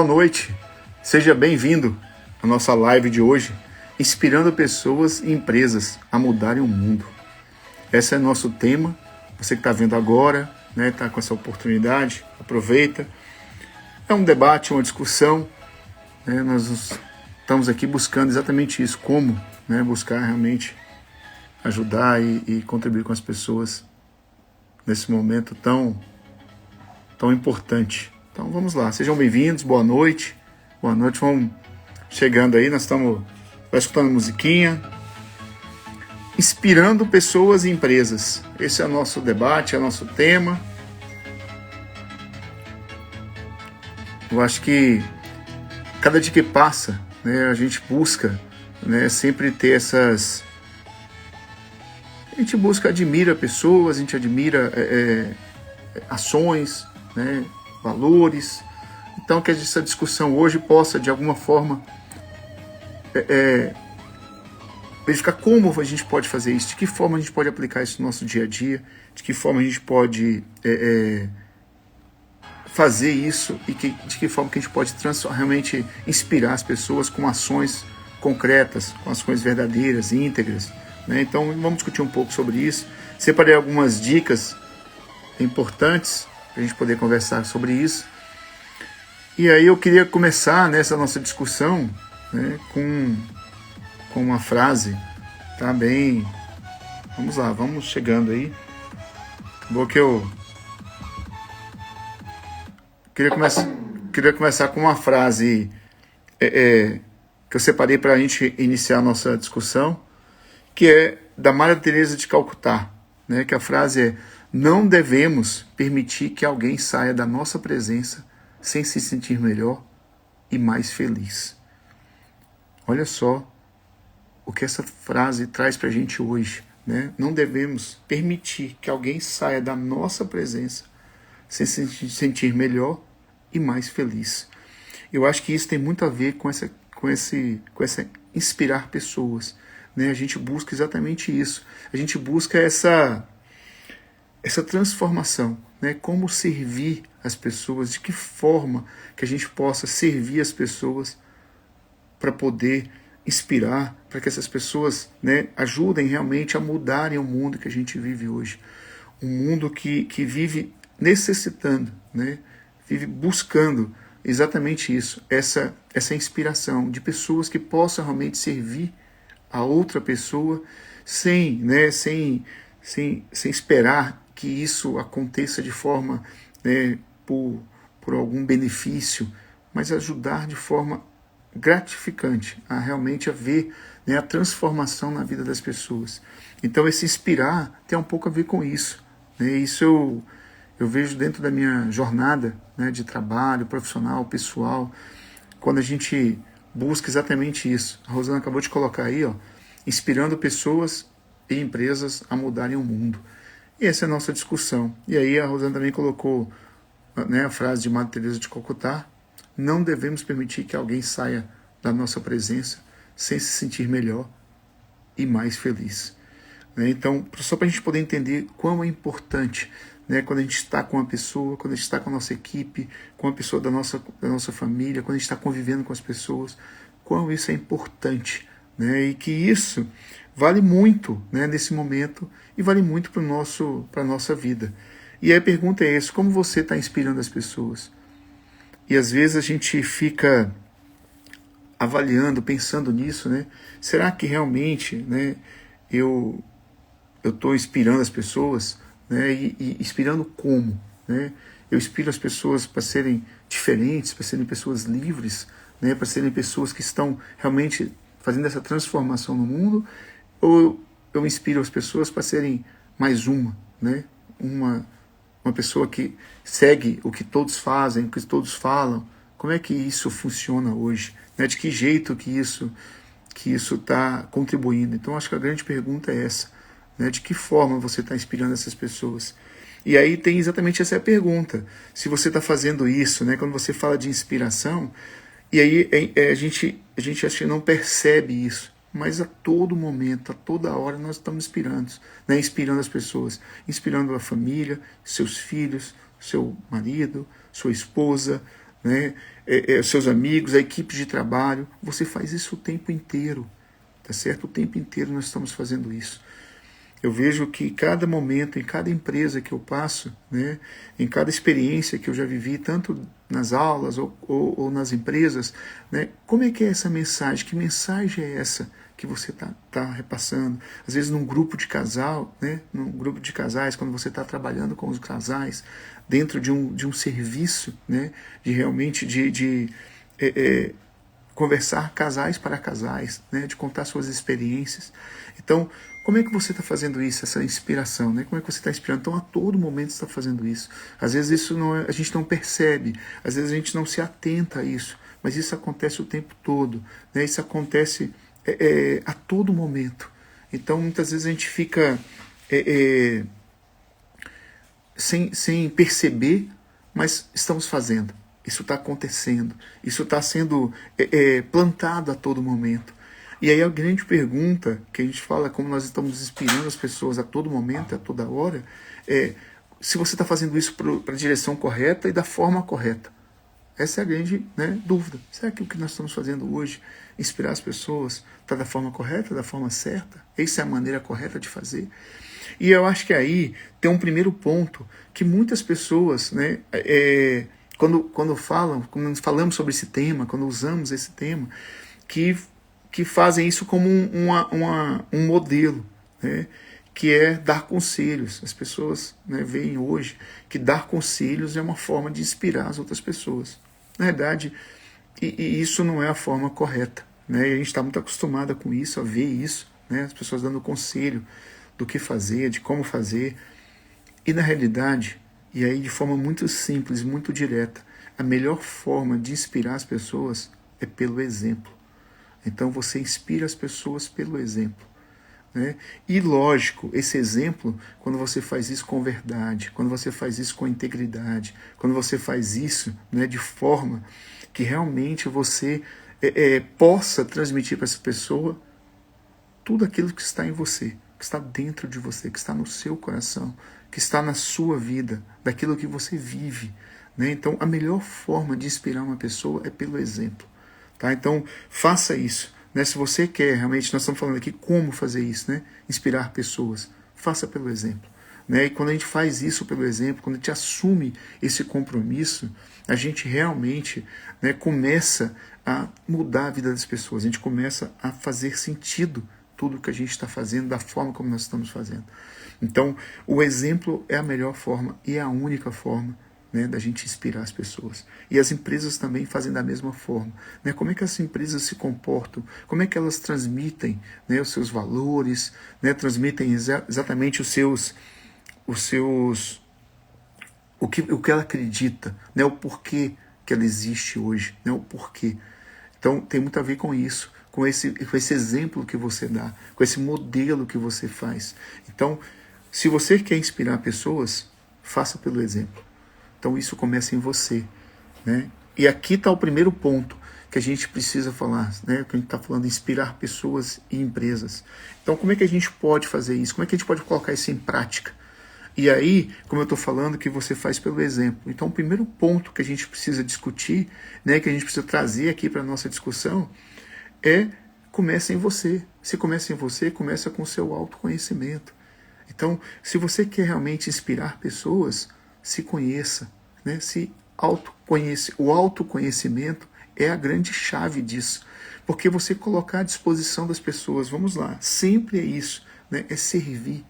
noite, seja bem-vindo à nossa live de hoje, inspirando pessoas e empresas a mudarem o mundo. Esse é nosso tema, você que está vendo agora, está com essa oportunidade, aproveita. É um debate, uma discussão, nós estamos aqui buscando exatamente isso, como buscar realmente ajudar e contribuir com as pessoas nesse momento tão importante. Então vamos lá, sejam bem-vindos, boa noite, vamos chegando aí, nós estamos escutando musiquinha, inspirando pessoas e empresas. Esse é o nosso debate, é o nosso tema. Eu acho que cada dia que passa, a gente busca sempre ter essas... A gente busca, admira pessoas, a gente admira ações, valores. Então que essa discussão hoje possa de alguma forma verificar como a gente pode fazer isso, de que forma a gente pode aplicar isso no nosso dia a dia, de que forma a gente pode fazer isso e de que forma que a gente pode realmente inspirar as pessoas com ações concretas, com ações verdadeiras, íntegras. Então vamos discutir um pouco sobre isso. Separei algumas dicas importantes para a gente poder conversar sobre isso. E aí eu queria começar nessa nossa discussão com uma frase, tá bem... Vamos lá, vamos chegando aí. Acabou que eu queria começar com uma frase que eu separei para a gente iniciar a nossa discussão, que é da Madre Teresa de Calcutá, que a frase é: não devemos permitir que alguém saia da nossa presença sem se sentir melhor e mais feliz. Olha só o que essa frase traz para a gente hoje. Não devemos permitir que alguém saia da nossa presença sem se sentir melhor e mais feliz. Eu acho que isso tem muito a ver com essa inspirar pessoas. A gente busca exatamente isso. A gente busca essa transformação, como servir as pessoas, de que forma que a gente possa servir as pessoas para poder inspirar, para que essas pessoas ajudem realmente a mudarem o mundo que a gente vive hoje. Um mundo que vive necessitando, vive buscando exatamente isso, essa inspiração de pessoas que possam realmente servir a outra pessoa sem esperar que isso aconteça de forma por algum benefício, mas ajudar de forma gratificante a realmente ver a transformação na vida das pessoas. Então esse inspirar tem um pouco a ver com isso. Isso eu vejo dentro da minha jornada de trabalho, profissional, pessoal, quando a gente busca exatamente isso. A Rosana acabou de colocar aí, inspirando pessoas e empresas a mudarem o mundo. E essa é a nossa discussão. E aí a Rosana também colocou a frase de Madre Teresa de Calcutá: não devemos permitir que alguém saia da nossa presença sem se sentir melhor e mais feliz. Então, só para a gente poder entender quão é importante quando a gente está com uma pessoa, quando a gente está com a nossa equipe, com a pessoa da nossa família, quando a gente está convivendo com as pessoas, quão isso é importante. E que isso vale muito nesse momento e vale muito para a nossa vida. E aí a pergunta é essa: como você está inspirando as pessoas? E às vezes a gente fica avaliando, pensando nisso, será que realmente eu estou inspirando as pessoas? E inspirando como? Eu inspiro as pessoas para serem diferentes, para serem pessoas livres, para serem pessoas que estão realmente fazendo essa transformação no mundo, ou eu inspiro as pessoas para serem mais uma pessoa que segue o que todos fazem, o que todos falam? Como é que isso funciona hoje? De que jeito que isso está contribuindo? Então acho que a grande pergunta é essa, de que forma você está inspirando essas pessoas? E aí tem exatamente essa pergunta: se você está fazendo isso, quando você fala de inspiração, e aí a gente acha que não percebe isso, mas a todo momento, a toda hora nós estamos inspirando as pessoas, inspirando a família, seus filhos, seu marido, sua esposa, né, seus amigos, a equipe de trabalho. Você faz isso o tempo inteiro, tá certo? O tempo inteiro nós estamos fazendo isso. Eu vejo que cada momento, em cada empresa que eu passo, né, em cada experiência que eu já vivi, tanto nas aulas ou nas empresas, né, como é que é essa mensagem? Que mensagem é essa que você tá repassando? Às vezes num grupo de casal, né, num grupo de casais, quando você está trabalhando com os casais, dentro de um serviço, né, de realmente conversar casais para casais, né, de contar suas experiências. Então, como é que você está fazendo isso, essa inspiração? Né? Como é que você está inspirando? Então, a todo momento você está fazendo isso. Às vezes isso a gente não percebe, às vezes a gente não se atenta a isso, mas isso acontece o tempo todo. Né? Isso acontece a todo momento. Então, muitas vezes a gente fica sem perceber, mas estamos fazendo. Isso está acontecendo, isso está sendo plantado a todo momento. E aí a grande pergunta que a gente fala, como nós estamos inspirando as pessoas a todo momento, a toda hora, é se você está fazendo isso para a direção correta e da forma correta. Essa é a grande, né, dúvida. Será que o que nós estamos fazendo hoje, inspirar as pessoas, está da forma correta, da forma certa? Essa é a maneira correta de fazer? E eu acho que aí tem um primeiro ponto que muitas pessoas, né, quando falamos sobre esse tema, quando usamos esse tema, que fazem isso como um modelo, né, que é dar conselhos. As pessoas, né, veem hoje que dar conselhos é uma forma de inspirar as outras pessoas. Na verdade, e isso não é a forma correta. Né, e a gente está muito acostumado com isso, a ver isso, né, as pessoas dando conselho do que fazer, de como fazer. E na realidade, e aí de forma muito simples, muito direta, a melhor forma de inspirar as pessoas é pelo exemplo. Então você inspira as pessoas pelo exemplo. Né? E lógico, esse exemplo, quando você faz isso com verdade, quando você faz isso com integridade, quando você faz isso, né, de forma que realmente você possa transmitir para essa pessoa tudo aquilo que está em você, que está dentro de você, que está no seu coração, que está na sua vida, daquilo que você vive. Né? Então, a melhor forma de inspirar uma pessoa é pelo exemplo. Tá? Então, faça isso. Né? Se você quer, realmente, nós estamos falando aqui como fazer isso, né? Inspirar pessoas. Faça pelo exemplo. Né? E quando a gente faz isso pelo exemplo, quando a gente assume esse compromisso, a gente realmente, né, começa a mudar a vida das pessoas. A gente começa a fazer sentido tudo que a gente está fazendo, da forma como nós estamos fazendo. Então, o exemplo é a melhor forma e é a única forma, né, da gente inspirar as pessoas. E as empresas também fazem da mesma forma. Né? Como é que as empresas se comportam? Como é que elas transmitem, né, os seus valores, né, transmitem exatamente o que ela acredita, né, o porquê que ela existe hoje, né, o porquê. Então, tem muito a ver com isso, com esse exemplo que você dá, com esse modelo que você faz. Então, se você quer inspirar pessoas, faça pelo exemplo. Então, isso começa em você. Né? E aqui está o primeiro ponto que a gente precisa falar, né? Que a gente está falando, inspirar pessoas e empresas. Então, como é que a gente pode fazer isso? Como é que a gente pode colocar isso em prática? E aí, como eu estou falando, que você faz pelo exemplo. Então, o primeiro ponto que a gente precisa discutir, né, que a gente precisa trazer aqui para a nossa discussão, começa em você. Se começa em você, começa com o seu autoconhecimento. Então, se você quer realmente inspirar pessoas, se conheça, né? Se autoconhece. O autoconhecimento é a grande chave disso. Porque você colocar à disposição das pessoas, vamos lá, sempre é isso, né? É servir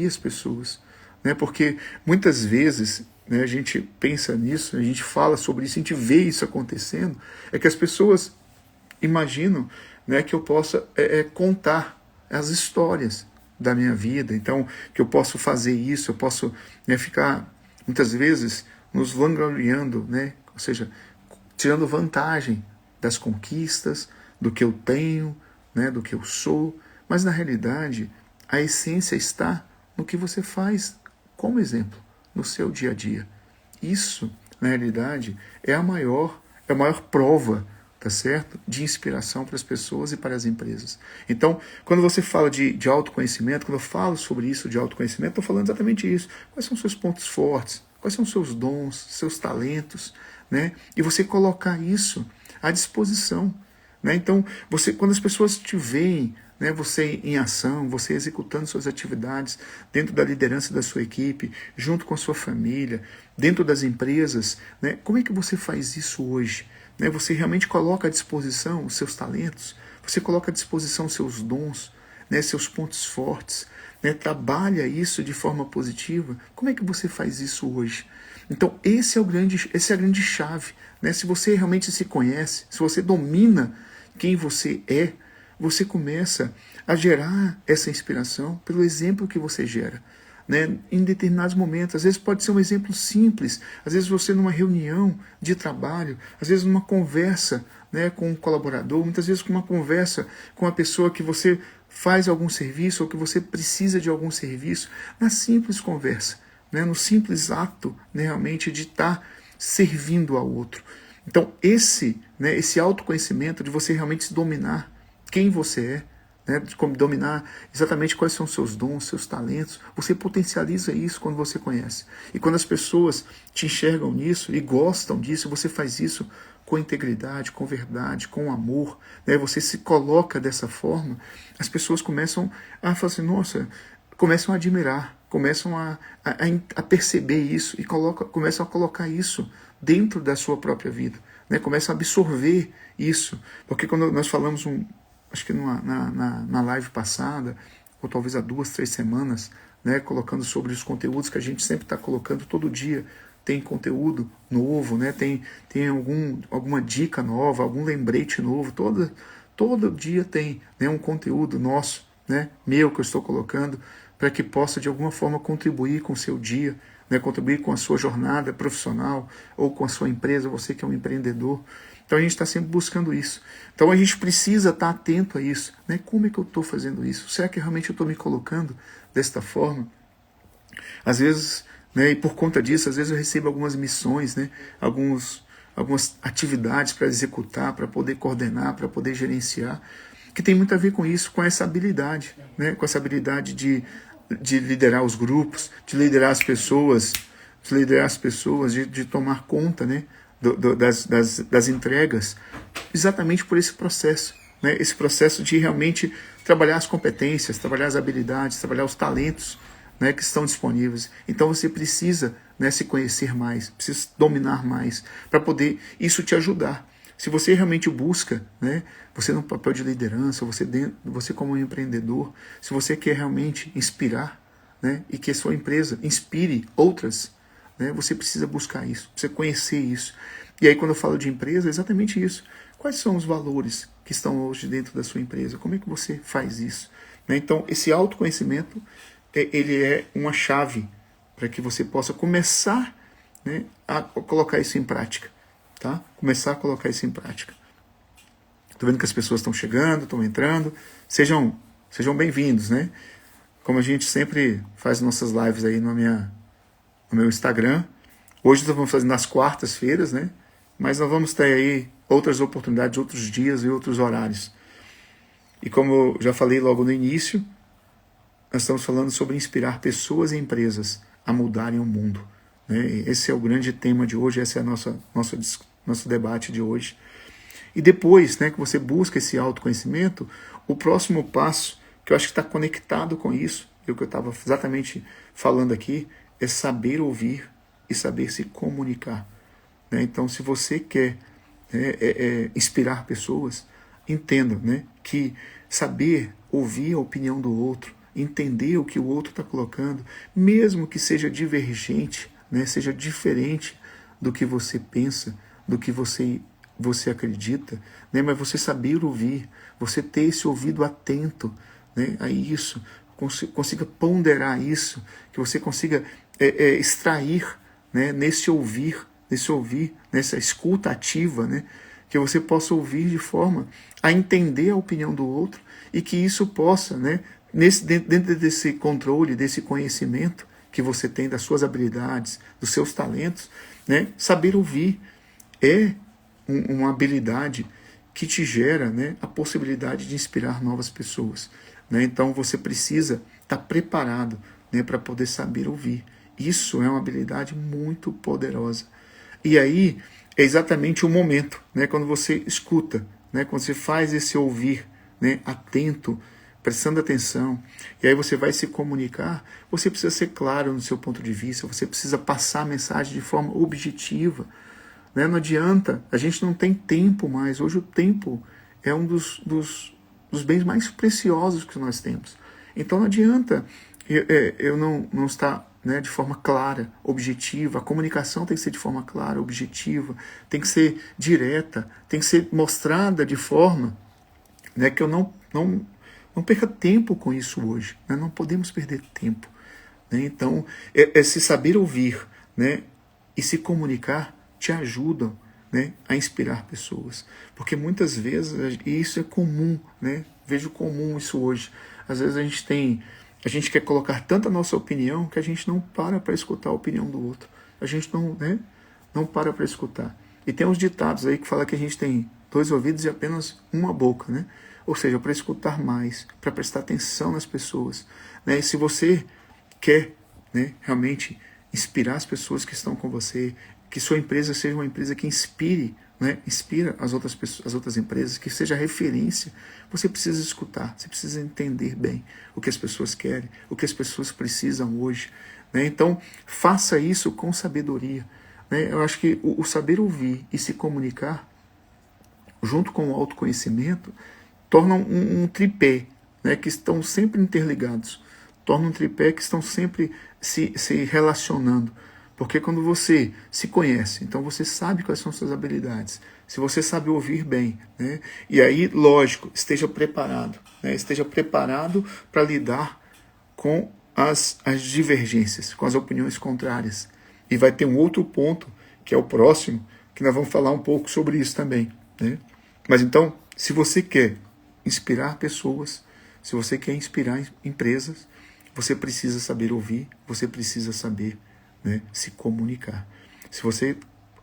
as pessoas. Né? Porque muitas vezes, né, a gente pensa nisso, a gente fala sobre isso, a gente vê isso acontecendo, é que as pessoas imaginam, né, que eu possa contar as histórias da minha vida, então que eu posso fazer isso, eu posso, né, ficar muitas vezes nos vangloriando, né, ou seja, tirando vantagem das conquistas, do que eu tenho, né, do que eu sou, mas na realidade a essência está no que você faz como exemplo, no seu dia a dia. Isso, na realidade, é a maior prova, tá certo? De inspiração para as pessoas e para as empresas. Então, quando você fala de autoconhecimento, quando eu falo sobre isso de autoconhecimento, estou falando exatamente isso. Quais são os seus pontos fortes? Quais são os seus dons, seus talentos? né? E você colocar isso à disposição, né? Então, quando as pessoas te veem, né, você em ação, você executando suas atividades dentro da liderança da sua equipe, junto com a sua família, dentro das empresas, né, como é que você faz isso hoje? Né, você realmente coloca à disposição os seus talentos, você coloca à disposição os seus dons, né, seus pontos fortes, né, trabalha isso de forma positiva. Como é que você faz isso hoje? Então, essa é a grande chave. Né? Se você realmente se conhece, se você domina quem você é, você começa a gerar essa inspiração pelo exemplo que você gera. Né, em determinados momentos, às vezes pode ser um exemplo simples, às vezes você numa reunião de trabalho, às vezes numa conversa, né, com um colaborador, muitas vezes com uma conversa com uma pessoa que você faz algum serviço ou que você precisa de algum serviço, na simples conversa, né, no simples ato, né, realmente de estar servindo ao outro. Então esse autoconhecimento de você realmente se dominar quem você é, né, de como dominar exatamente quais são os seus dons, seus talentos, você potencializa isso quando você conhece. E quando as pessoas te enxergam nisso e gostam disso, você faz isso com integridade, com verdade, com amor, né, você se coloca dessa forma, as pessoas começam a falar assim, nossa, começam a admirar, começam a perceber isso e começam a colocar isso dentro da sua própria vida, né, começam a absorver isso. Porque quando nós falamos acho que na live passada, ou talvez há 2, 3 semanas, né, colocando sobre os conteúdos que a gente sempre está colocando todo dia, tem conteúdo novo, né, tem alguma dica nova, algum lembrete novo, todo dia tem, né, um conteúdo nosso, né, meu que eu estou colocando, para que possa de alguma forma contribuir com o seu dia, né, contribuir com a sua jornada profissional ou com a sua empresa, você que é um empreendedor. Então a gente está sempre buscando isso. Então a gente precisa estar atento a isso. Né? Como é que eu estou fazendo isso? Será que realmente eu estou me colocando desta forma? Às vezes, né, e por conta disso, às vezes eu recebo algumas missões, né, algumas atividades para executar, para poder coordenar, para poder gerenciar, que tem muito a ver com isso, com essa habilidade, né, com essa habilidade de liderar os grupos, de liderar as pessoas, de tomar conta, né, das entregas, exatamente por esse processo, né, esse processo de realmente trabalhar as competências, trabalhar as habilidades, trabalhar os talentos, né, que estão disponíveis. Então você precisa, né, se conhecer mais, precisa dominar mais, para poder isso te ajudar. Se você realmente busca, né, você no papel de liderança, você como um empreendedor, se você quer realmente inspirar, né, e que a sua empresa inspire outras, né, você precisa buscar isso, precisa conhecer isso. E aí quando eu falo de empresa, é exatamente isso. Quais são os valores que estão hoje dentro da sua empresa? Como é que você faz isso? Né? Então esse autoconhecimento, ele é uma chave para que você possa começar, né, a colocar isso em prática. Tá? Começar a colocar isso em prática. Estou vendo que as pessoas estão chegando, estão entrando. Sejam bem-vindos, né? Como a gente sempre faz nossas lives aí no meu Instagram. Hoje nós vamos fazer nas quartas-feiras, né? Mas nós vamos ter aí outras oportunidades, outros dias e outros horários. E como eu já falei logo no início, nós estamos falando sobre inspirar pessoas e empresas a mudarem o mundo. Né? Esse é o grande tema de hoje, esse é nosso debate de hoje. E depois, né, que você busca esse autoconhecimento, o próximo passo, que eu acho que está conectado com isso, e o que eu estava exatamente falando aqui, é saber ouvir e saber se comunicar. Né? Então, se você quer inspirar pessoas, entenda, né, que saber ouvir a opinião do outro, entender o que o outro está colocando, mesmo que seja divergente, né, seja diferente do que você pensa, do que você acredita, né, mas você saber ouvir, você ter esse ouvido atento, né, a isso, consiga ponderar isso, que você consiga extrair, né, nesse ouvir, nessa escuta ativa, né, que você possa ouvir de forma a entender a opinião do outro e que isso possa, né, dentro desse controle, desse conhecimento que você tem das suas habilidades, dos seus talentos, né, saber ouvir é uma habilidade que te gera, né, a possibilidade de inspirar novas pessoas. Né? Então você precisa estar preparado, né, para poder saber ouvir. Isso é uma habilidade muito poderosa. E aí é exatamente o momento, né, quando você escuta, né, quando você faz esse ouvir, né, atento, prestando atenção, e aí você vai se comunicar, você precisa ser claro no seu ponto de vista, você precisa passar a mensagem de forma objetiva, né? Não adianta, a gente não tem tempo mais, hoje o tempo é um dos bens mais preciosos que nós temos, então não adianta eu não estar, né, de forma clara, objetiva. A comunicação tem que ser de forma clara, objetiva, tem que ser direta, tem que ser mostrada de forma, né, que eu não perca tempo com isso hoje, né? Não podemos perder tempo, né? Então, se saber ouvir, né, e se comunicar te ajudam, né, a inspirar pessoas. Porque muitas vezes, e isso é comum, né? Vejo comum isso hoje. Às vezes a gente quer colocar tanta nossa opinião que a gente não para escutar a opinião do outro. A gente não para escutar. E tem uns ditados aí que falam que a gente tem 2 ouvidos e apenas uma boca, né? Ou seja, para escutar mais, para prestar atenção nas pessoas, né? E se você quer, né, realmente inspirar as pessoas que estão com você, que sua empresa seja uma empresa que inspire, né, inspira as outras pessoas, as outras empresas, que seja referência, você precisa escutar, você precisa entender bem o que as pessoas querem, o que as pessoas precisam hoje, né? Então, faça isso com sabedoria, né? Eu acho que o saber ouvir e se comunicar, junto com o autoconhecimento, tornam um tripé, né, que estão sempre interligados, tornam um tripé que estão sempre se relacionando. Porque quando você se conhece, então você sabe quais são suas habilidades. Se você sabe ouvir bem, né, e aí, lógico, esteja preparado, né, esteja preparado para lidar com as divergências, com as opiniões contrárias. E vai ter um outro ponto, que é o próximo, que nós vamos falar um pouco sobre isso também, né? Mas então, se você quer inspirar pessoas, se você quer inspirar empresas, você precisa saber ouvir, você precisa saber, né, se comunicar. Se você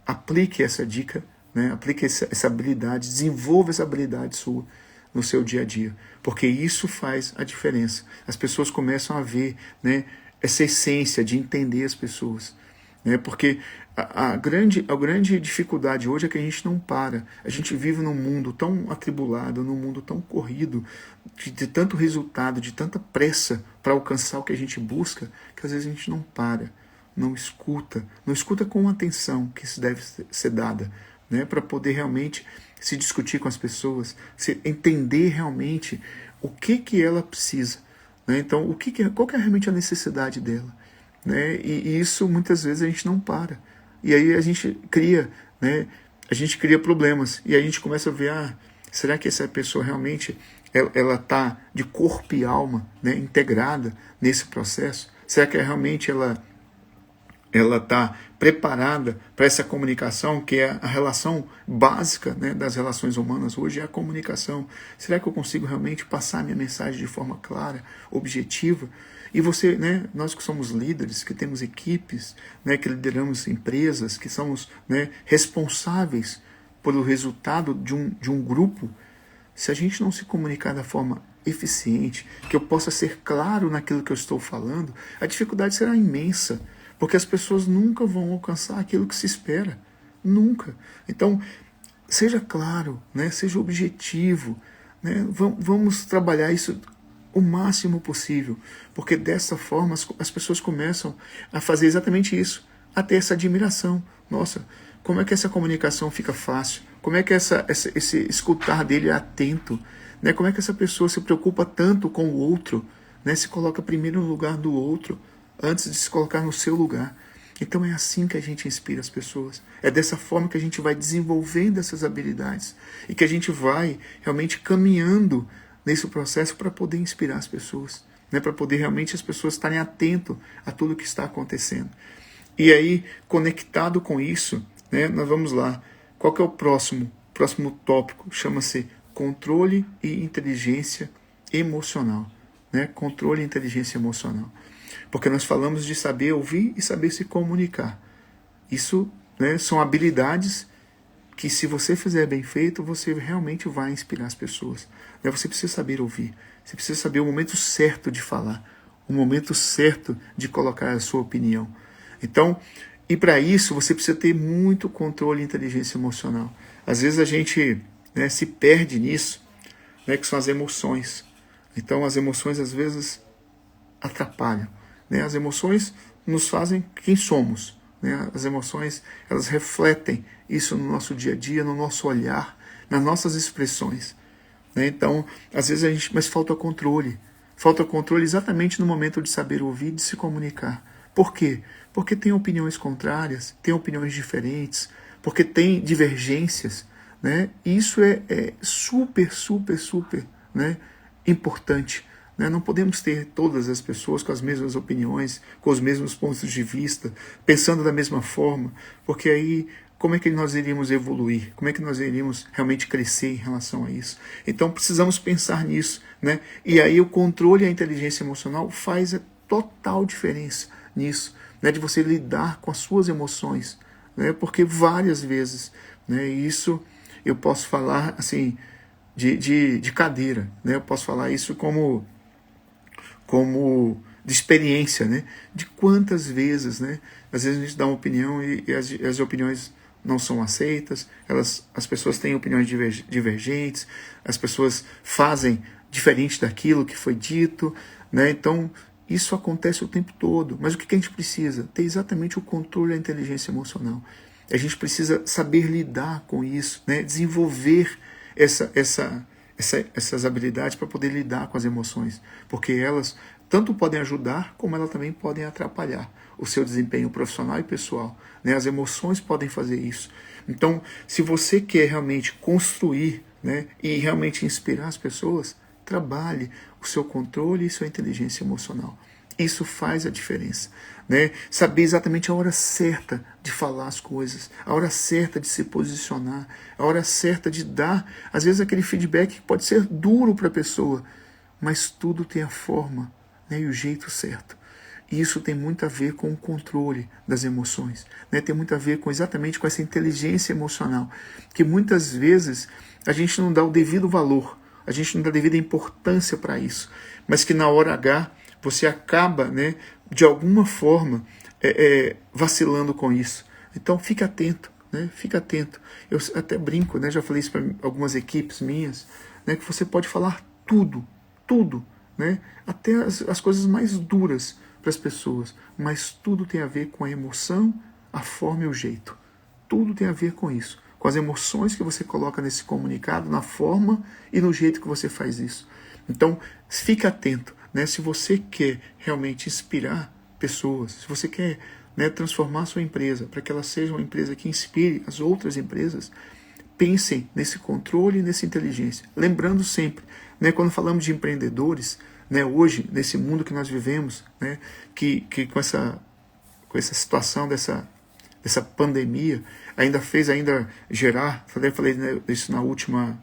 aplique essa dica, né, aplique essa habilidade, desenvolva essa habilidade sua no seu dia a dia, porque isso faz a diferença. As pessoas começam a ver, né, essa essência de entender as pessoas, né, porque a grande dificuldade hoje é que a gente não para. A gente vive num mundo tão atribulado, num mundo tão corrido, de tanto resultado, de tanta pressa para alcançar o que a gente busca, que às vezes a gente não para, não escuta com a atenção que isso deve ser dada, né, para poder realmente se discutir com as pessoas, se entender realmente o que ela precisa, né? Então, qual que é realmente a necessidade dela, né? E isso muitas vezes a gente não para. E aí a gente cria, né, a gente cria problemas. E aí a gente começa a ver, será que essa pessoa realmente ela está de corpo e alma, né, integrada nesse processo? Será que realmente ela está preparada para essa comunicação, que é a relação básica, né, das relações humanas hoje, é a comunicação? Será que eu consigo realmente passar a minha mensagem de forma clara, objetiva? E você, né, nós que somos líderes, que temos equipes, né, que lideramos empresas, que somos, né, responsáveis pelo resultado de um grupo, se a gente não se comunicar da forma eficiente, que eu possa ser claro naquilo que eu estou falando, a dificuldade será imensa, porque as pessoas nunca vão alcançar aquilo que se espera. Nunca. Então, seja claro, né, seja objetivo, né, vamos trabalhar isso o máximo possível, porque dessa forma as pessoas começam a fazer exatamente isso, a ter essa admiração. Nossa, como é que essa comunicação fica fácil? Como é que esse escutar dele é atento? Né? Como é que essa pessoa se preocupa tanto com o outro, né? Se coloca primeiro no lugar do outro, antes de se colocar no seu lugar. Então é assim que a gente inspira as pessoas. É dessa forma que a gente vai desenvolvendo essas habilidades e que a gente vai realmente caminhando nesse processo para poder inspirar as pessoas, né? Para poder realmente as pessoas estarem atentas a tudo que está acontecendo. E aí, conectado com isso, né, nós vamos lá. Qual que é o próximo tópico? Chama-se controle e inteligência emocional. Né? Controle e inteligência emocional. Porque nós falamos de saber ouvir e saber se comunicar. Isso, né, são habilidades que, se você fizer bem feito, você realmente vai inspirar as pessoas. Você precisa saber ouvir, você precisa saber o momento certo de falar, o momento certo de colocar a sua opinião. Então, E para isso você precisa ter muito controle e inteligência emocional. Às vezes a gente, né, se perde nisso, né, que são as emoções. Então as emoções às vezes atrapalham, né? As emoções nos fazem quem somos, né? As emoções, elas refletem isso no nosso dia a dia, no nosso olhar, nas nossas expressões, né? Então, às vezes mas falta controle. Falta controle exatamente no momento de saber ouvir, de se comunicar. Por quê? Porque tem opiniões contrárias, tem opiniões diferentes, porque tem divergências, né? E isso é super, super, super, né, importante. Né? Não podemos ter todas as pessoas com as mesmas opiniões, com os mesmos pontos de vista, pensando da mesma forma, porque aí como é que nós iríamos evoluir? Como é que nós iríamos realmente crescer em relação a isso? Então precisamos pensar nisso, né? E aí o controle e a inteligência emocional faz a total diferença nisso, né? De você lidar com as suas emoções, né? Porque várias vezes, né? Isso eu posso falar assim de cadeira, né? Eu posso falar isso como de experiência, né? De quantas vezes, né? Às vezes a gente dá uma opinião e as opiniões não são aceitas, as pessoas têm opiniões divergentes, as pessoas fazem diferente daquilo que foi dito, né? Então, isso acontece o tempo todo. Mas o que a gente precisa? Ter exatamente o controle da inteligência emocional. A gente precisa saber lidar com isso, né? Desenvolver essas habilidades para poder lidar com as emoções, porque elas tanto podem ajudar, como elas também podem atrapalhar o seu desempenho profissional e pessoal, né? As emoções podem fazer isso. Então, se você quer realmente construir, né, e realmente inspirar as pessoas, trabalhe o seu controle e sua inteligência emocional. Isso faz a diferença, né? Saber exatamente a hora certa de falar as coisas, a hora certa de se posicionar, a hora certa de dar, às vezes, aquele feedback que pode ser duro para a pessoa, mas tudo tem a forma, né, e o jeito certo. E isso tem muito a ver com o controle das emoções, né? Tem muito a ver exatamente com essa inteligência emocional, que muitas vezes a gente não dá o devido valor, a gente não dá a devida importância para isso, mas que na hora H você acaba, né, de alguma forma, vacilando com isso. Então fique atento, né? Fique atento. Eu até brinco, né? Já falei isso para algumas equipes minhas, né? Que você pode falar tudo, tudo, né? Até as coisas mais duras para as pessoas, mas tudo tem a ver com a emoção, a forma e o jeito. Tudo tem a ver com isso, com as emoções que você coloca nesse comunicado, na forma e no jeito que você faz isso. Então, fique atento, né? Se você quer realmente inspirar pessoas, se você quer, né, transformar a sua empresa para que ela seja uma empresa que inspire as outras empresas, pensem nesse controle e nessa inteligência. Lembrando sempre, né, quando falamos de empreendedores, né, hoje, nesse mundo que nós vivemos, né, que com essa situação dessa pandemia, ainda gerar, falei, né, isso na última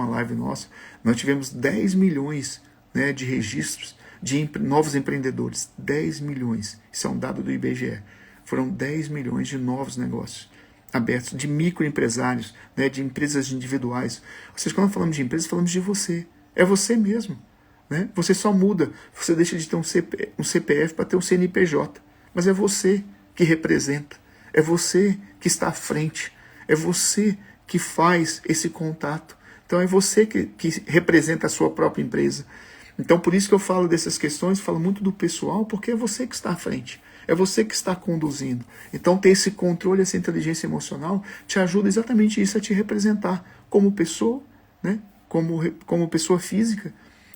live nossa, nós tivemos 10 milhões, né, de registros de novos empreendedores. 10 milhões. Isso é um dado do IBGE. Foram 10 milhões de novos negócios abertos, de microempresários, né, de empresas individuais. Ou seja, quando falamos de empresas, falamos de você. É você mesmo. Né? Você só muda. Você deixa de ter um CPF para ter um CNPJ. Mas é você que representa. É você que está à frente. É você que faz esse contato. Então é você que representa a sua própria empresa. Então por isso que eu falo dessas questões, falo muito do pessoal, porque é você que está à frente. É você que está conduzindo. Então ter esse controle, essa inteligência emocional, te ajuda exatamente isso, a te representar como pessoa, né? como pessoa física,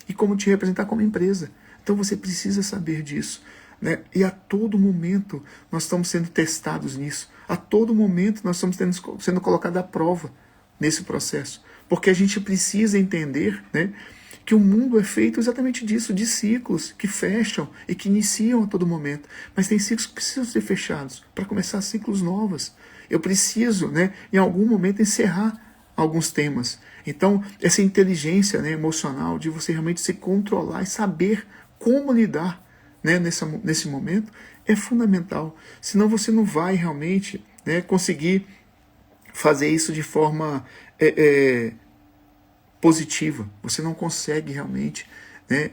e como te representar como empresa. Então você precisa saber disso. Né? E a todo momento nós estamos sendo testados nisso. A todo momento nós estamos sendo colocados à prova nesse processo. Porque a gente precisa entender, né, que o mundo é feito exatamente disso, de ciclos que fecham e que iniciam a todo momento. Mas tem ciclos que precisam ser fechados para começar ciclos novos. Eu preciso, né, em algum momento, encerrar alguns temas. Então, essa inteligência, né, emocional de você realmente se controlar e saber como lidar, né, nesse momento é fundamental. Senão você não vai realmente, né, conseguir fazer isso de forma positiva. Você não consegue realmente, né,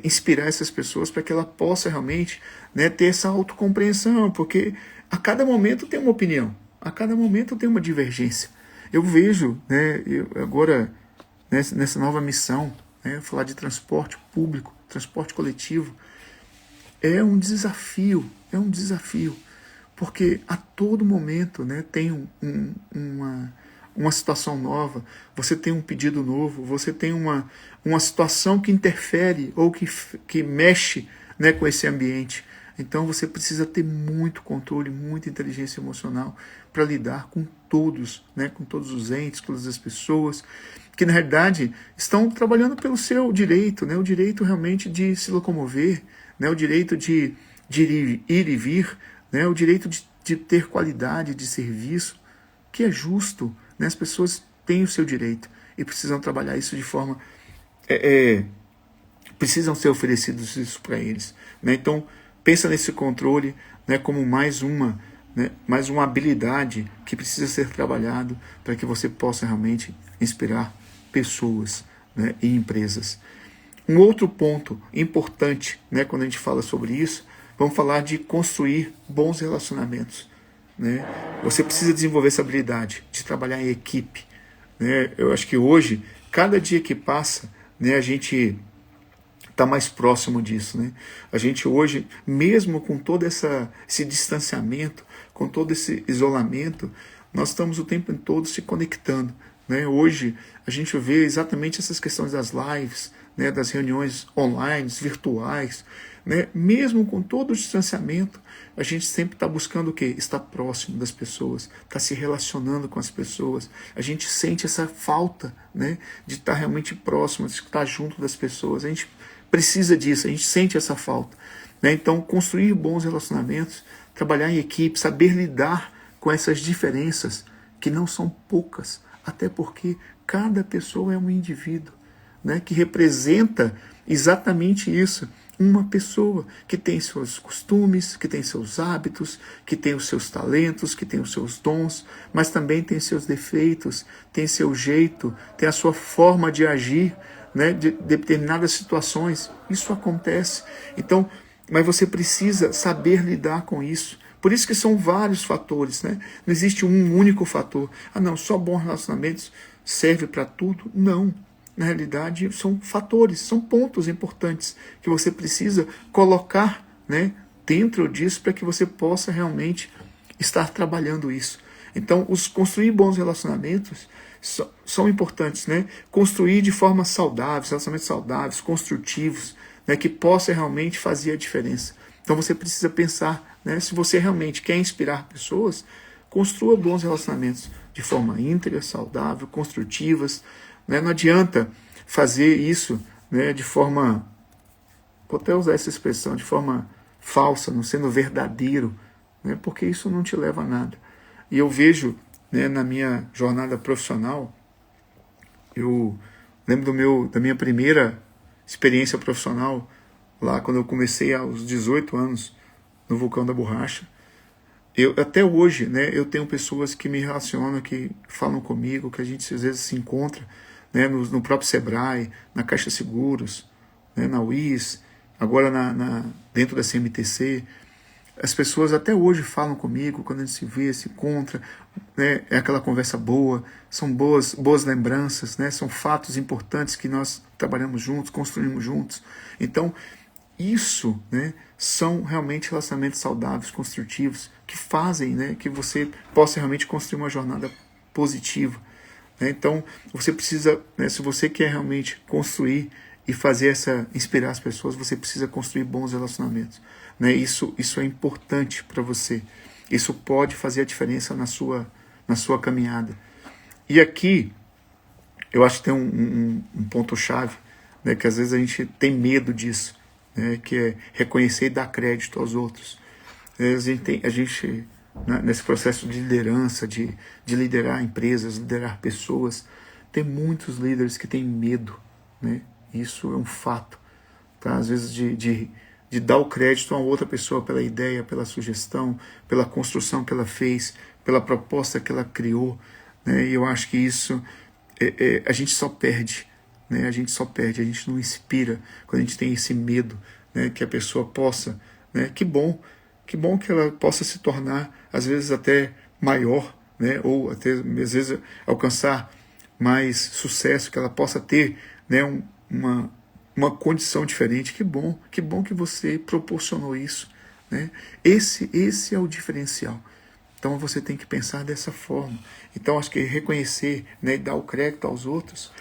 inspirar essas pessoas para que ela possa realmente, né, ter essa autocompreensão, porque a cada momento tem uma opinião, a cada momento tem uma divergência. Eu vejo, né, agora, nessa nova missão, né, falar de transporte público, transporte coletivo, é um desafio, porque a todo momento, né, tem uma situação nova, você tem um pedido novo, você tem uma situação que interfere ou que mexe, né, com esse ambiente. Então você precisa ter muito controle, muita inteligência emocional para lidar com todos, né, com todos os entes, com todas as pessoas, que na realidade estão trabalhando pelo seu direito, né, o direito realmente de se locomover, né, o direito de ir e vir, né, o direito de ter qualidade de serviço, que é justo, né, as pessoas têm o seu direito e precisam trabalhar isso de forma... precisam ser oferecidos isso para eles. Né? Então, pensa nesse controle, né, como mais uma habilidade que precisa ser trabalhado para que você possa realmente inspirar pessoas, né, e empresas. Um outro ponto importante, né, quando a gente fala sobre isso, vamos falar de construir bons relacionamentos. Né? Você precisa desenvolver essa habilidade de trabalhar em equipe. Né? Eu acho que hoje, cada dia que passa, né, a gente está mais próximo disso. Né? A gente hoje, mesmo com todo esse distanciamento, com todo esse isolamento, nós estamos o tempo todo se conectando. Né? Hoje a gente vê exatamente essas questões das lives, né, das reuniões online, virtuais, né? Mesmo com todo o distanciamento, a gente sempre está buscando o quê? Estar próximo das pessoas, estar se relacionando com as pessoas. A gente sente essa falta, né, de estar realmente próximo, de estar junto das pessoas. A gente precisa disso, a gente sente essa falta. Né? Então, construir bons relacionamentos, trabalhar em equipe, saber lidar com essas diferenças, que não são poucas, até porque cada pessoa é um indivíduo, né, que representa exatamente isso. Uma pessoa que tem seus costumes, que tem seus hábitos, que tem os seus talentos, que tem os seus dons, mas também tem seus defeitos, tem seu jeito, tem a sua forma de agir, né, de determinadas situações. Isso acontece. Então, mas você precisa saber lidar com isso. Por isso que são vários fatores, né? Não existe um único fator. Ah, não, só bons relacionamentos serve para tudo? Não. Na realidade, são fatores, são pontos importantes que você precisa colocar, né, dentro disso para que você possa realmente estar trabalhando isso. Então, construir bons relacionamentos são importantes, né? Construir de forma saudável, relacionamentos saudáveis, construtivos, né, que possa realmente fazer a diferença. Então, você precisa pensar, né, se você realmente quer inspirar pessoas, construa bons relacionamentos de forma íntegra, saudável, construtivas. Não adianta fazer isso, né, de forma, vou até usar essa expressão, de forma falsa, não sendo verdadeiro, né, porque isso não te leva a nada. E eu vejo, né, na minha jornada profissional, eu lembro da minha primeira experiência profissional, lá quando eu comecei aos 18 anos no Vulcão da Borracha. Até hoje, né, eu tenho pessoas que me relacionam, que falam comigo, que a gente às vezes se encontra, né, no próprio Sebrae, na Caixa Seguros, né, na UIS, agora dentro da CMTC. As pessoas até hoje falam comigo, quando a gente se vê, se encontra, né, é aquela conversa boa, são boas lembranças, né, são fatos importantes que nós trabalhamos juntos, construímos juntos. Então, isso, né, são realmente relacionamentos saudáveis, construtivos, que fazem, né, que você possa realmente construir uma jornada positiva. Né? Então, você precisa, né, se você quer realmente construir e inspirar as pessoas, você precisa construir bons relacionamentos. Né? Isso é importante para você. Isso pode fazer a diferença na sua caminhada. E aqui, eu acho que tem um ponto-chave, né, que às vezes a gente tem medo disso, né, que é reconhecer e dar crédito aos outros. A gente nesse processo de liderança, de liderar empresas, liderar pessoas, tem muitos líderes que têm medo. Né? Isso é um fato. Tá? Às vezes de dar o crédito a outra pessoa pela ideia, pela sugestão, pela construção que ela fez, pela proposta que ela criou. Né? E eu acho que isso a gente só perde. Né? A gente não inspira quando a gente tem esse medo, né? Que a pessoa possa, né? Que bom que ela possa se tornar às vezes até maior, né? Ou até às vezes alcançar mais sucesso, que ela possa ter, né, uma condição diferente. Que bom que você proporcionou isso, né? Esse é o diferencial. Então você tem que pensar dessa forma. Então acho que reconhecer, né, e dar o crédito aos outros,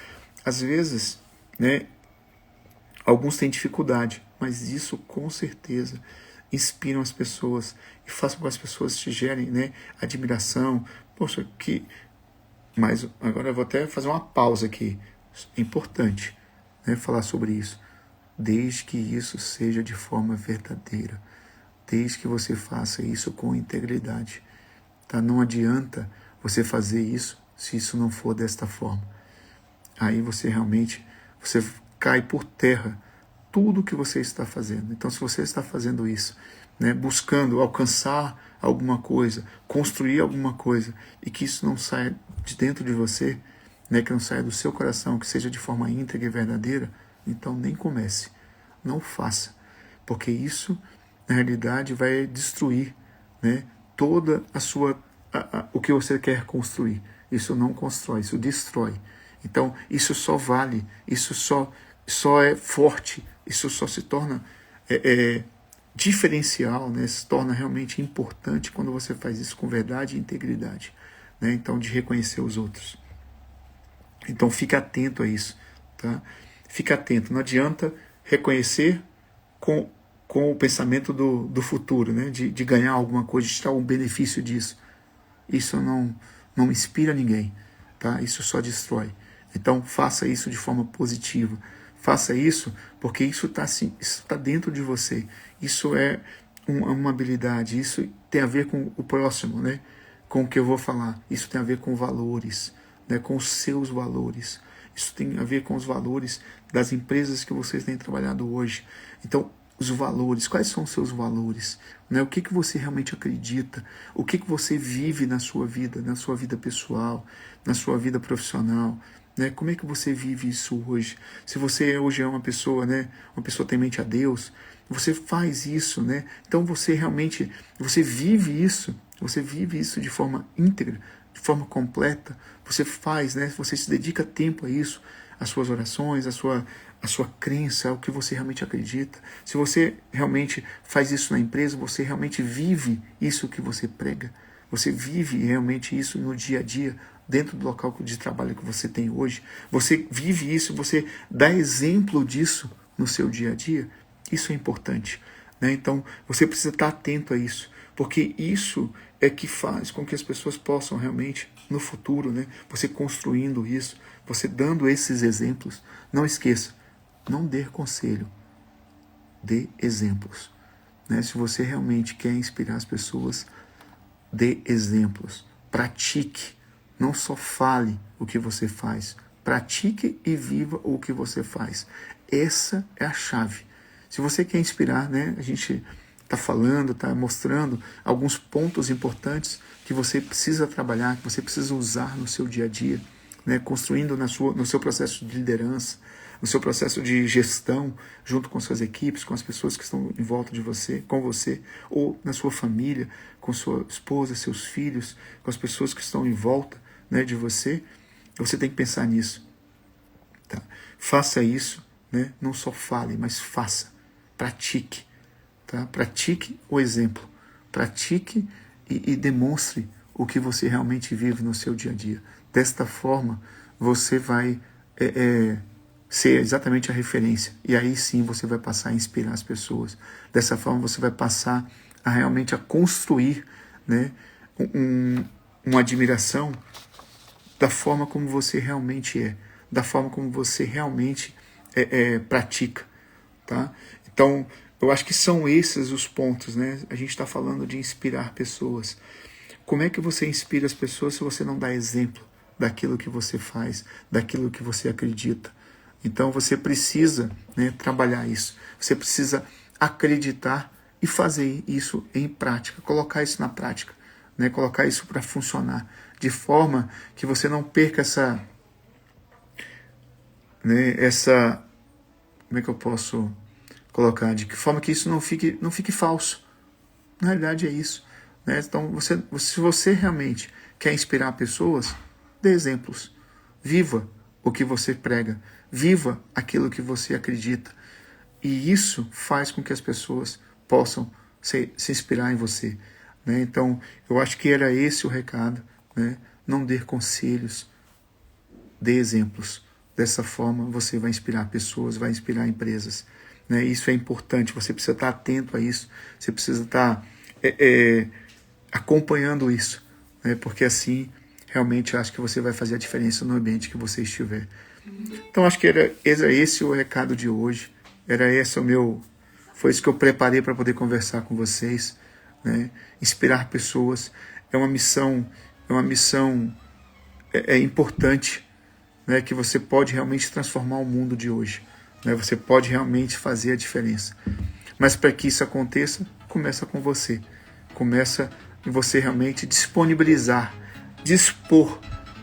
às vezes, né, alguns têm dificuldade, mas isso com certeza inspiram as pessoas e façam com que as pessoas te gerem, né, admiração. Poxa, que... Mas agora eu vou até fazer uma pausa aqui. É importante, né, falar sobre isso. Desde que isso seja de forma verdadeira. Desde que você faça isso com integridade. Tá? Não adianta você fazer isso se isso não for desta forma. Aí você realmente cai por terra tudo o que você está fazendo. Então, se você está fazendo isso, né, buscando alcançar alguma coisa, construir alguma coisa, e que isso não saia de dentro de você, né, que não saia do seu coração, que seja de forma íntegra e verdadeira, então nem comece, não faça, porque isso, na realidade, vai destruir, né, toda o que você quer construir. Isso não constrói, isso destrói. Então, isso só vale, isso só é forte, isso só se torna diferencial, né? Se torna realmente importante quando você faz isso com verdade e integridade, né? Então, de reconhecer os outros. Então, fica atento a isso, tá? Fica atento, não adianta reconhecer com o pensamento do futuro, né? De ganhar alguma coisa, de tirar um benefício disso. Isso não inspira ninguém, tá? Isso só destrói. Então, faça isso de forma positiva. Faça isso porque isso está dentro de você. Isso é uma habilidade. Isso tem a ver com o próximo, né? Com o que eu vou falar. Isso tem a ver com valores, né? Com os seus valores. Isso tem a ver com os valores das empresas que vocês têm trabalhado hoje. Então, os valores, quais são os seus valores? Né? O que você realmente acredita? O que você vive na sua vida pessoal, na sua vida profissional? Né? Como é que você vive isso hoje? Se você hoje é uma pessoa, né, uma pessoa temente a Deus, você faz isso, né? Então você realmente, você vive isso de forma íntegra, de forma completa. Você faz, né? Você se dedica tempo a isso, as suas orações, a sua crença, o que você realmente acredita. Se você realmente faz isso na empresa, você realmente vive isso que você prega. Você vive realmente isso no dia a dia, dentro do local de trabalho que você tem hoje. Você vive isso, você dá exemplo disso no seu dia a dia. Isso é importante, né? Então, você precisa estar atento a isso, porque isso é que faz com que as pessoas possam realmente, no futuro, né, você construindo isso, você dando esses exemplos. Não esqueça, não dê conselho, dê exemplos, né? Se você realmente quer inspirar as pessoas, dê exemplos, pratique, não só fale o que você faz, pratique e viva o que você faz. Essa é a chave. Se você quer inspirar, né, a gente está falando, está mostrando alguns pontos importantes que você precisa trabalhar, que você precisa usar no seu dia a dia, né, construindo no seu processo de liderança, no seu processo de gestão, junto com suas equipes, com as pessoas que estão em volta de você, com você, ou na sua família, com sua esposa, seus filhos, com as pessoas que estão em volta, né, de você. Você tem que pensar nisso. Tá? Faça isso, né? Não só fale, mas faça. Pratique. Tá? Pratique o exemplo. Pratique e demonstre o que você realmente vive no seu dia a dia. Desta forma, você vai ser exatamente a referência. E aí sim você vai passar a inspirar as pessoas. Dessa forma você vai passar a realmente a construir, né, uma admiração da forma como você realmente é, da forma como você realmente pratica. Tá? Então, eu acho que são esses os pontos, né? A gente está falando de inspirar pessoas. Como é que você inspira as pessoas se você não dá exemplo daquilo que você faz, daquilo que você acredita? Então você precisa, né, trabalhar isso. Você precisa acreditar e fazer isso em prática, colocar isso na prática, né, colocar isso para funcionar, de forma que você não perca como é que eu posso colocar? De que forma que isso não fique falso. Na realidade é isso. né? Então, se você realmente quer inspirar pessoas, dê exemplos. Viva o que você prega. Viva aquilo que você acredita. E isso faz com que as pessoas possam se inspirar em você, né? Então, eu acho que era esse o recado, né? Não dê conselhos, dê exemplos. Dessa forma, você vai inspirar pessoas, vai inspirar empresas, né? Isso é importante, você precisa estar atento a isso, você precisa estar acompanhando isso, né? Porque assim, realmente, acho que você vai fazer a diferença no ambiente que você estiver. Então, acho que era esse o recado de hoje. Foi isso que eu preparei para poder conversar com vocês, né? Inspirar pessoas é uma missão importante, né? Que você pode realmente transformar o mundo de hoje, né? Você pode realmente fazer a diferença. Mas para que isso aconteça, começa com você. Começa em você realmente disponibilizar, dispor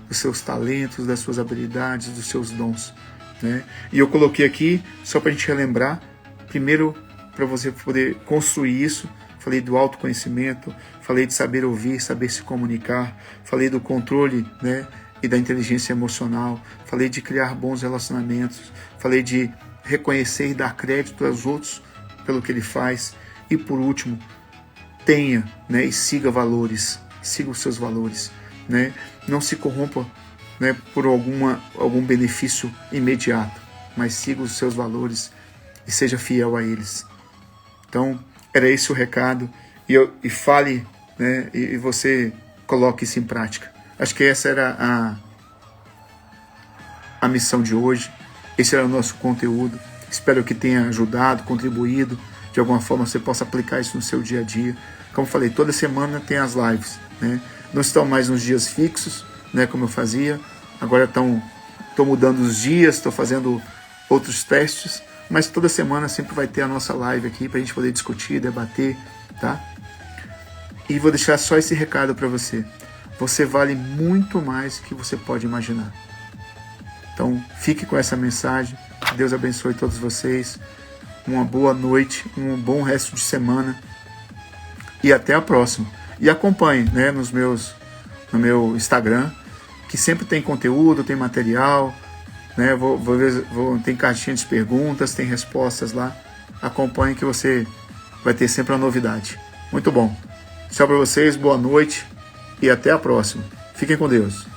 dos seus talentos, das suas habilidades, dos seus dons, né? E eu coloquei aqui, só para a gente relembrar, primeiro, para você poder construir isso, falei do autoconhecimento, falei de saber ouvir, saber se comunicar, falei do controle, né, e da inteligência emocional, falei de criar bons relacionamentos, falei de reconhecer e dar crédito aos outros pelo que ele faz, e por último, tenha, né, e siga valores, siga os seus valores, né? Não se corrompa, né, por algum benefício imediato, mas siga os seus valores e seja fiel a eles. Então, era esse o recado, e fale, né, e você coloque isso em prática. Acho que essa era a missão de hoje, esse era o nosso conteúdo. Espero que tenha ajudado, contribuído, de alguma forma você possa aplicar isso no seu dia a dia. Como eu falei, toda semana tem as lives, né? Não estão mais nos dias fixos, né, como eu fazia. Agora estou mudando os dias, estou fazendo outros testes, mas toda semana sempre vai ter a nossa live aqui para a gente poder discutir, debater, tá? E vou deixar só esse recado para você. Você vale muito mais do que você pode imaginar. Então, fique com essa mensagem. Deus abençoe todos vocês. Uma boa noite, um bom resto de semana. E até a próxima. E acompanhe, né, no meu Instagram, que sempre tem conteúdo, tem material, né? Tem caixinha de perguntas, tem respostas lá. Acompanhe que você vai ter sempre uma novidade. Muito bom. Tchau para vocês, boa noite e até a próxima. Fiquem com Deus.